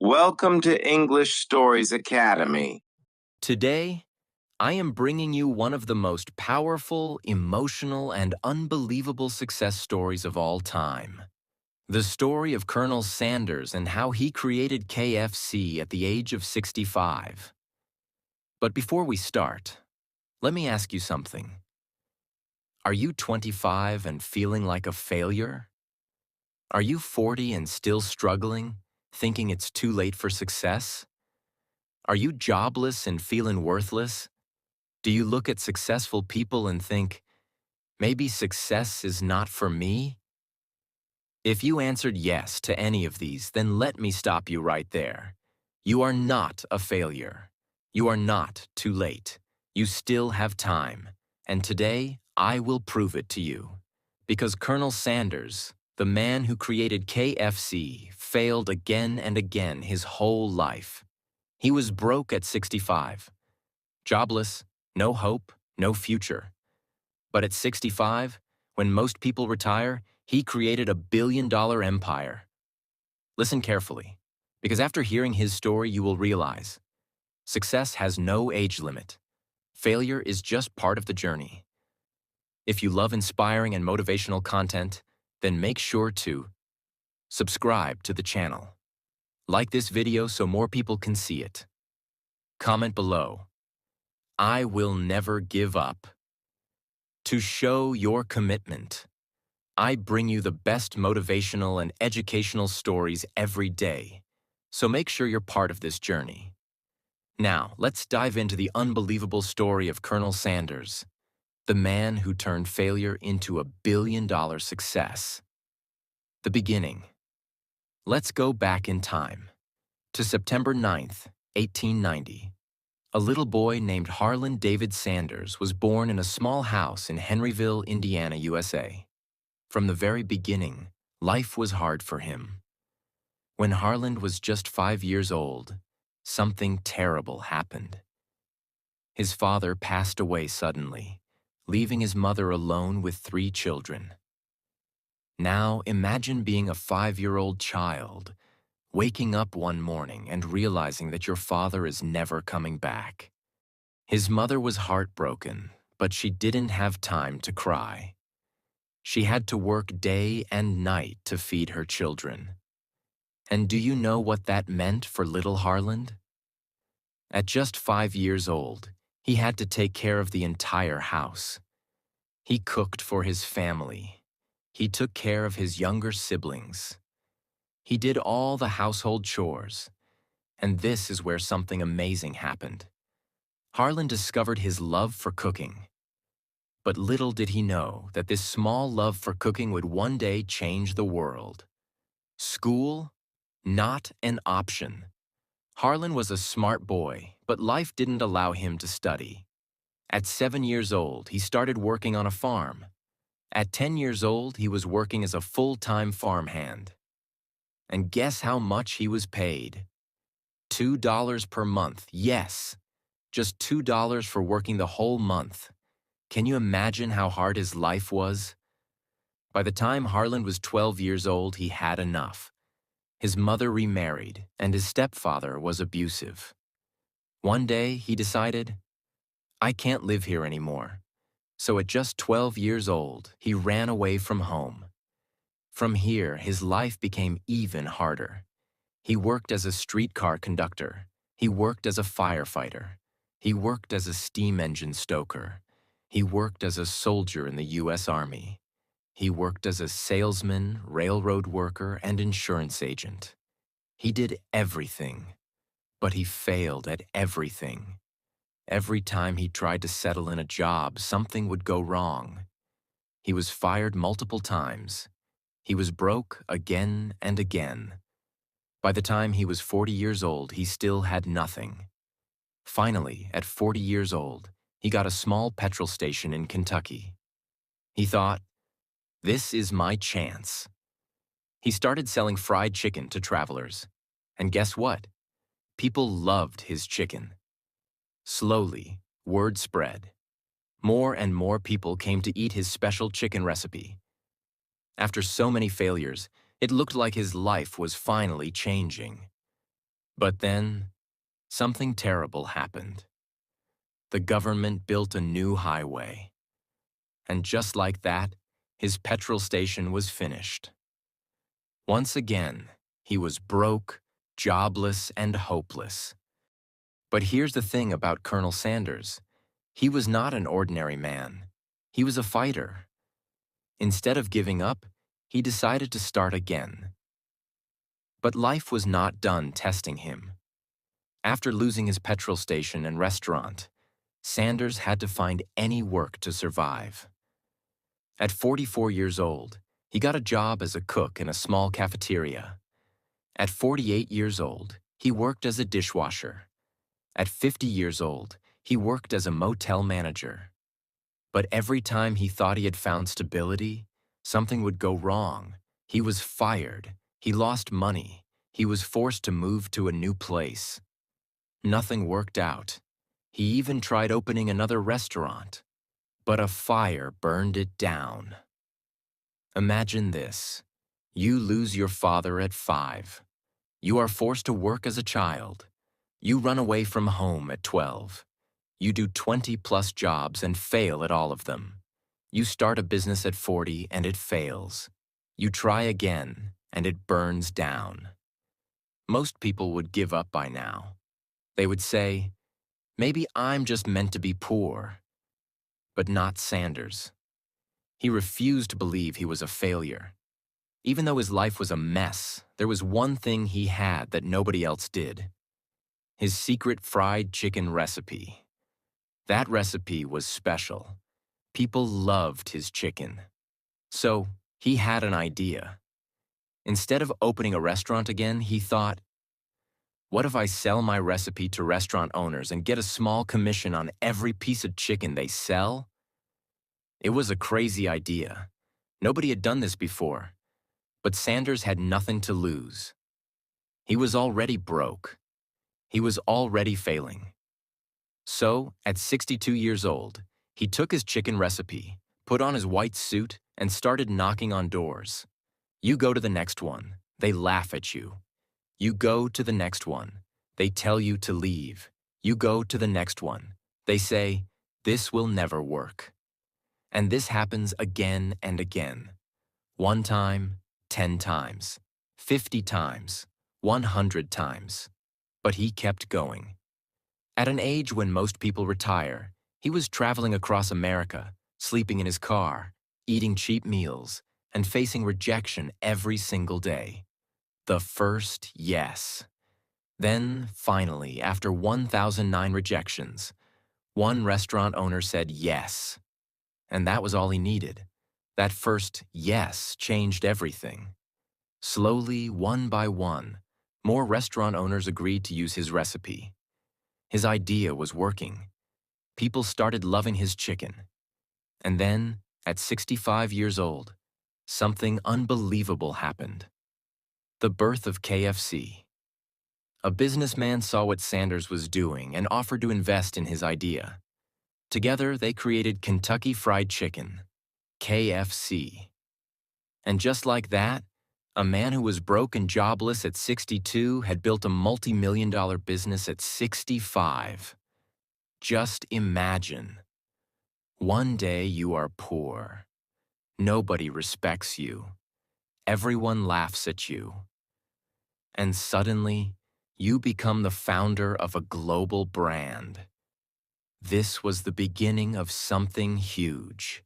Welcome to English Stories Academy. Today, I am bringing you one of the most powerful, emotional, and unbelievable success stories of all time. The story of Colonel Sanders and how he created KFC at the age of 65. But before we start, let me ask you something. Are you 25 and feeling like a failure? Are you 40 and still struggling, thinking it's too late for success? Are you jobless and feeling worthless? Do you look at successful people and think, maybe success is not for me? If you answered yes to any of these, then let me stop you right there. You are not a failure. You are not too late. You still have time. And today, I will prove it to you. Because Colonel Sanders, the man who created KFC, failed again and again his whole life. He was broke at 65, jobless, no hope, no future. But at 65, when most people retire, he created a billion-dollar empire. Listen carefully, because after hearing his story, you will realize success has no age limit. Failure is just part of the journey. If you love inspiring and motivational content, then make sure to subscribe to the channel. Like this video so more people can see it. Comment below. I will never give up. To show your commitment, I bring you the best motivational and educational stories every day, so make sure you're part of this journey. Now, let's dive into the unbelievable story of Colonel Sanders, the man who turned failure into a billion-dollar success. The beginning. Let's go back in time to September 9th, 1890. A little boy named Harlan David Sanders was born in a small house in Henryville, Indiana, USA. From the very beginning, life was hard for him. When Harlan was just 5 years old, something terrible happened. His father passed away suddenly, leaving his mother alone with 3 children. Now imagine being a 5-year-old child, waking up one morning and realizing that your father is never coming back. His mother was heartbroken, but she didn't have time to cry. She had to work day and night to feed her children. And do you know what that meant for little Harlan? At just 5 years old, he had to take care of the entire house. He cooked for his family. He took care of his younger siblings. He did all the household chores. And this is where something amazing happened. Harlan discovered his love for cooking. But little did he know that this small love for cooking would one day change the world. School? Not an option. Harlan was a smart boy, but life didn't allow him to study. At 7 years old, he started working on a farm. At 10 years old, he was working as a full-time farmhand. And guess how much he was paid? $2 per month, yes. Just $2 for working the whole month. Can you imagine how hard his life was? By the time Harlan was 12 years old, he had enough. His mother remarried, and his stepfather was abusive. One day, he decided, I can't live here anymore. So at just 12 years old, he ran away from home. From here, his life became even harder. He worked as a streetcar conductor. He worked as a firefighter. He worked as a steam engine stoker. He worked as a soldier in the U.S. Army. He worked as a salesman, railroad worker, and insurance agent. He did everything, but he failed at everything. Every time he tried to settle in a job, something would go wrong. He was fired multiple times. He was broke again and again. By the time he was 40 years old, he still had nothing. Finally, at 40 years old, he got a small petrol station in Kentucky. He thought, this is my chance. He started selling fried chicken to travelers. And guess what? People loved his chicken. Slowly, word spread. More and more people came to eat his special chicken recipe. After so many failures, it looked like his life was finally changing. But then, something terrible happened. The government built a new highway. And just like that, his petrol station was finished. Once again, he was broke, jobless, and hopeless. But here's the thing about Colonel Sanders. He was not an ordinary man. He was a fighter. Instead of giving up, he decided to start again. But life was not done testing him. After losing his petrol station and restaurant, Sanders had to find any work to survive. At 44 years old, he got a job as a cook in a small cafeteria. At 48 years old, he worked as a dishwasher. At 50 years old, he worked as a motel manager. But every time he thought he had found stability, something would go wrong. He was fired. He lost money. He was forced to move to a new place. Nothing worked out. He even tried opening another restaurant, but a fire burned it down. Imagine this. You lose your father at 5. You are forced to work as a child. You run away from home at 12. You do 20-plus jobs and fail at all of them. You start a business at 40 and it fails. You try again and it burns down. Most people would give up by now. They would say, maybe I'm just meant to be poor. But not Sanders. He refused to believe he was a failure. Even though his life was a mess, there was one thing he had that nobody else did. His secret fried chicken recipe. That recipe was special. People loved his chicken. So he had an idea. Instead of opening a restaurant again, he thought, what if I sell my recipe to restaurant owners and get a small commission on every piece of chicken they sell? It was a crazy idea. Nobody had done this before. But Sanders had nothing to lose. He was already broke. He was already failing. So, at 62 years old, he took his chicken recipe, put on his white suit, and started knocking on doors. You go to the next one. They laugh at you. You go to the next one. They tell you to leave. You go to the next one. They say, this will never work. And this happens again and again. 1 time, 10 times, 50 times, 100 times. But he kept going. At an age when most people retire, he was traveling across America, sleeping in his car, eating cheap meals, and facing rejection every single day. The first yes. Then, finally, after 1,009 rejections, one restaurant owner said yes. And that was all he needed. That first yes changed everything. Slowly, one by one, more restaurant owners agreed to use his recipe. His idea was working. People started loving his chicken. And then, at 65 years old, something unbelievable happened. The birth of KFC. A businessman saw what Sanders was doing and offered to invest in his idea. Together, they created Kentucky Fried Chicken, KFC. And just like that, a man who was broke and jobless at 62 had built a multi-million-dollar business at 65. Just imagine. One day you are poor. Nobody respects you. Everyone laughs at you. And suddenly, you become the founder of a global brand. This was the beginning of something huge.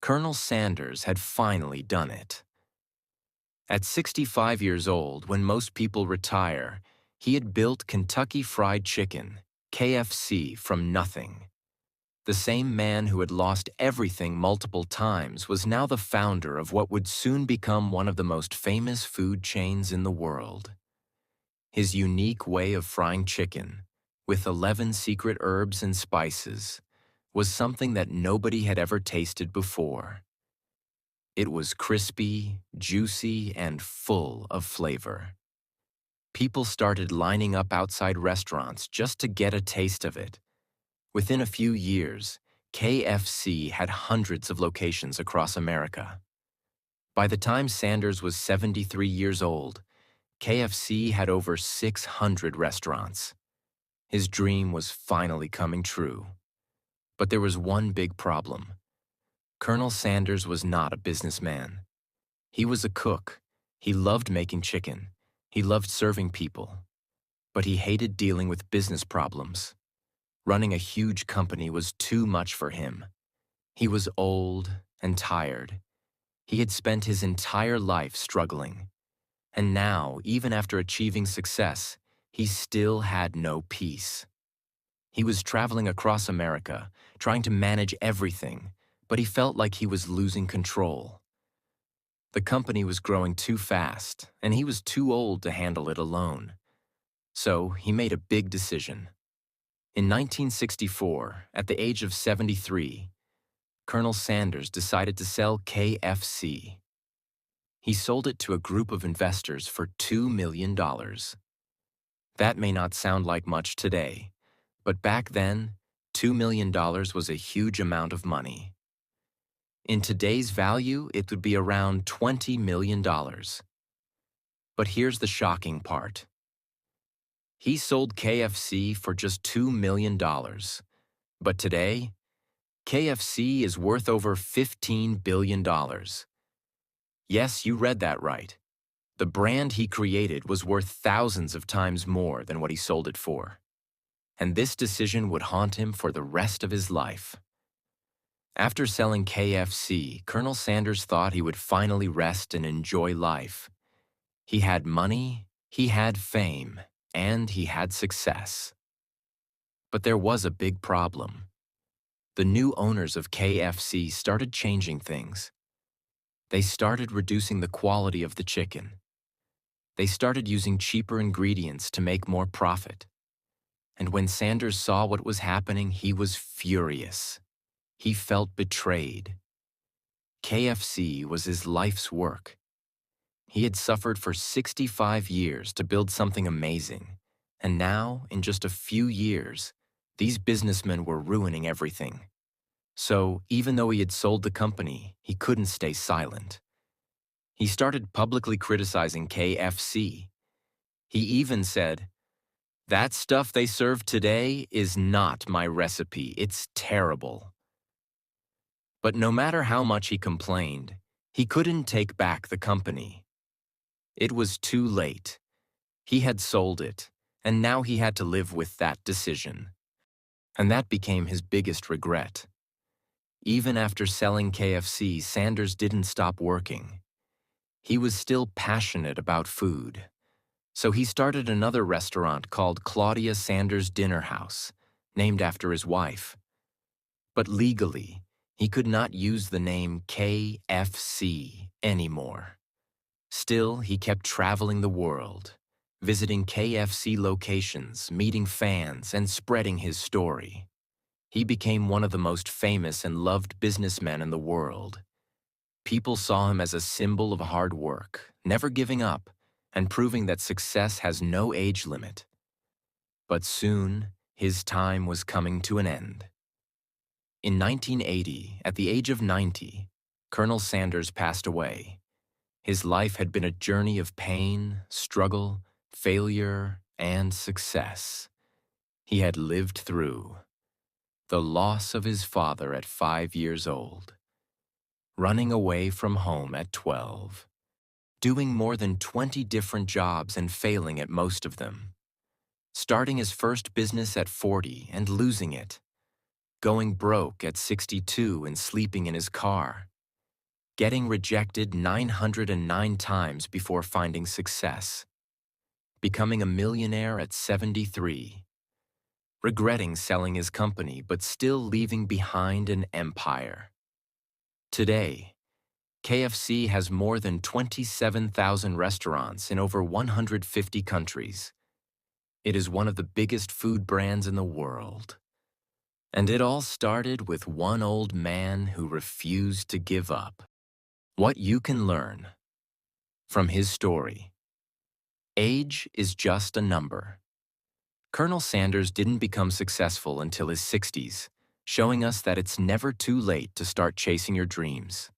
Colonel Sanders had finally done it. At 65 years old, when most people retire, he had built Kentucky Fried Chicken, KFC, from nothing. The same man who had lost everything multiple times was now the founder of what would soon become one of the most famous food chains in the world. His unique way of frying chicken, with 11 secret herbs and spices, was something that nobody had ever tasted before. It was crispy, juicy, and full of flavor. People started lining up outside restaurants just to get a taste of it. Within a few years, KFC had hundreds of locations across America. By the time Sanders was 73 years old, KFC had over 600 restaurants. His dream was finally coming true. But there was one big problem. Colonel Sanders was not a businessman. He was a cook. He loved making chicken. He loved serving people. But he hated dealing with business problems. Running a huge company was too much for him. He was old and tired. He had spent his entire life struggling. And now, even after achieving success, he still had no peace. He was traveling across America, trying to manage everything, but he felt like he was losing control. The company was growing too fast, and he was too old to handle it alone. So he made a big decision. In 1964, at the age of 73, Colonel Sanders decided to sell KFC. He sold it to a group of investors for $2 million. That may not sound like much today, but back then, $2 million was a huge amount of money. In today's value, it would be around $20 million. But here's the shocking part. He sold KFC for just $2 million. But today, KFC is worth over $15 billion. Yes, you read that right. The brand he created was worth thousands of times more than what he sold it for. And this decision would haunt him for the rest of his life. After selling KFC, Colonel Sanders thought he would finally rest and enjoy life. He had money, he had fame, and he had success. But there was a big problem. The new owners of KFC started changing things. They started reducing the quality of the chicken. They started using cheaper ingredients to make more profit. And when Sanders saw what was happening, he was furious. He felt betrayed. KFC was his life's work. He had suffered for 65 years to build something amazing. And now, in just a few years, these businessmen were ruining everything. So, even though he had sold the company, he couldn't stay silent. He started publicly criticizing KFC. He even said, "That stuff they serve today is not my recipe. It's terrible." But no matter how much he complained, he couldn't take back the company. It was too late. He had sold it, and now he had to live with that decision. And that became his biggest regret. Even after selling KFC, Sanders didn't stop working. He was still passionate about food. So he started another restaurant called Claudia Sanders Dinner House, named after his wife. But legally, he could not use the name KFC anymore. Still, he kept traveling the world, visiting KFC locations, meeting fans, and spreading his story. He became one of the most famous and loved businessmen in the world. People saw him as a symbol of hard work, never giving up, and proving that success has no age limit. But soon, his time was coming to an end. In 1980, at the age of 90, Colonel Sanders passed away. His life had been a journey of pain, struggle, failure, and success. He had lived through the loss of his father at 5 years old, running away from home at 12, doing more than 20 different jobs and failing at most of them, starting his first business at 40 and losing it, going broke at 62 and sleeping in his car, getting rejected 909 times before finding success, becoming a millionaire at 73, regretting selling his company but still leaving behind an empire. Today, KFC has more than 27,000 restaurants in over 150 countries. It is one of the biggest food brands in the world. And it all started with one old man who refused to give up. What you can learn from his story. Age is just a number. Colonel Sanders didn't become successful until his 60s, showing us that it's never too late to start chasing your dreams.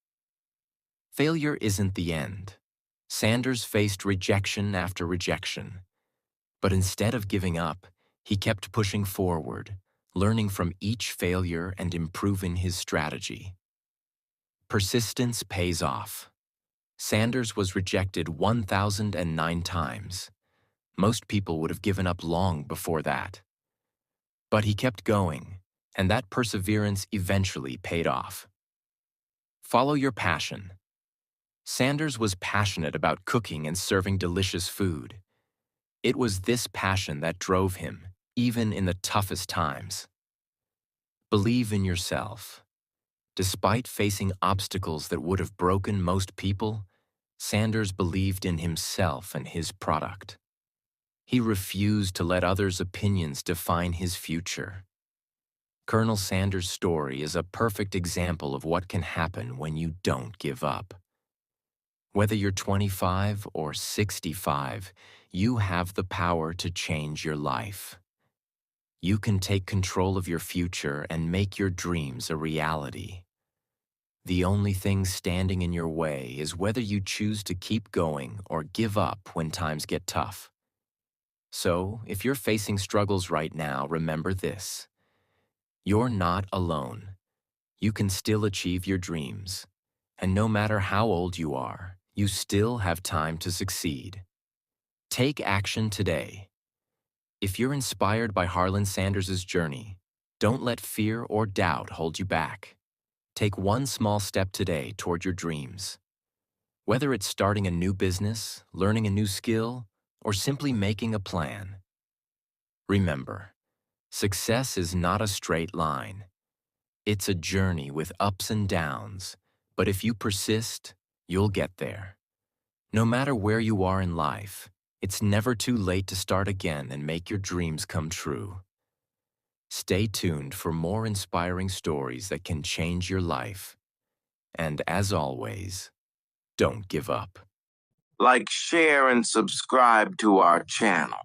Failure isn't the end. Sanders faced rejection after rejection, but instead of giving up, he kept pushing forward, learning from each failure and improving his strategy. Persistence pays off. Sanders was rejected 1,009 times. Most people would have given up long before that. But he kept going, and that perseverance eventually paid off. Follow your passion. Sanders was passionate about cooking and serving delicious food. It was this passion that drove him, even in the toughest times. Believe in yourself. Despite facing obstacles that would have broken most people, Sanders believed in himself and his product. He refused to let others' opinions define his future. Colonel Sanders' story is a perfect example of what can happen when you don't give up. Whether you're 25 or 65, you have the power to change your life. You can take control of your future and make your dreams a reality. The only thing standing in your way is whether you choose to keep going or give up when times get tough. So, if you're facing struggles right now, remember this. You're not alone. You can still achieve your dreams. And no matter how old you are, you still have time to succeed. Take action today. If you're inspired by Harlan Sanders' journey, don't let fear or doubt hold you back. Take one small step today toward your dreams. Whether it's starting a new business, learning a new skill, or simply making a plan. Remember, success is not a straight line. It's a journey with ups and downs, but if you persist, you'll get there. No matter where you are in life, it's never too late to start again and make your dreams come true. Stay tuned for more inspiring stories that can change your life. And as always, don't give up. Like, share, and subscribe to our channel.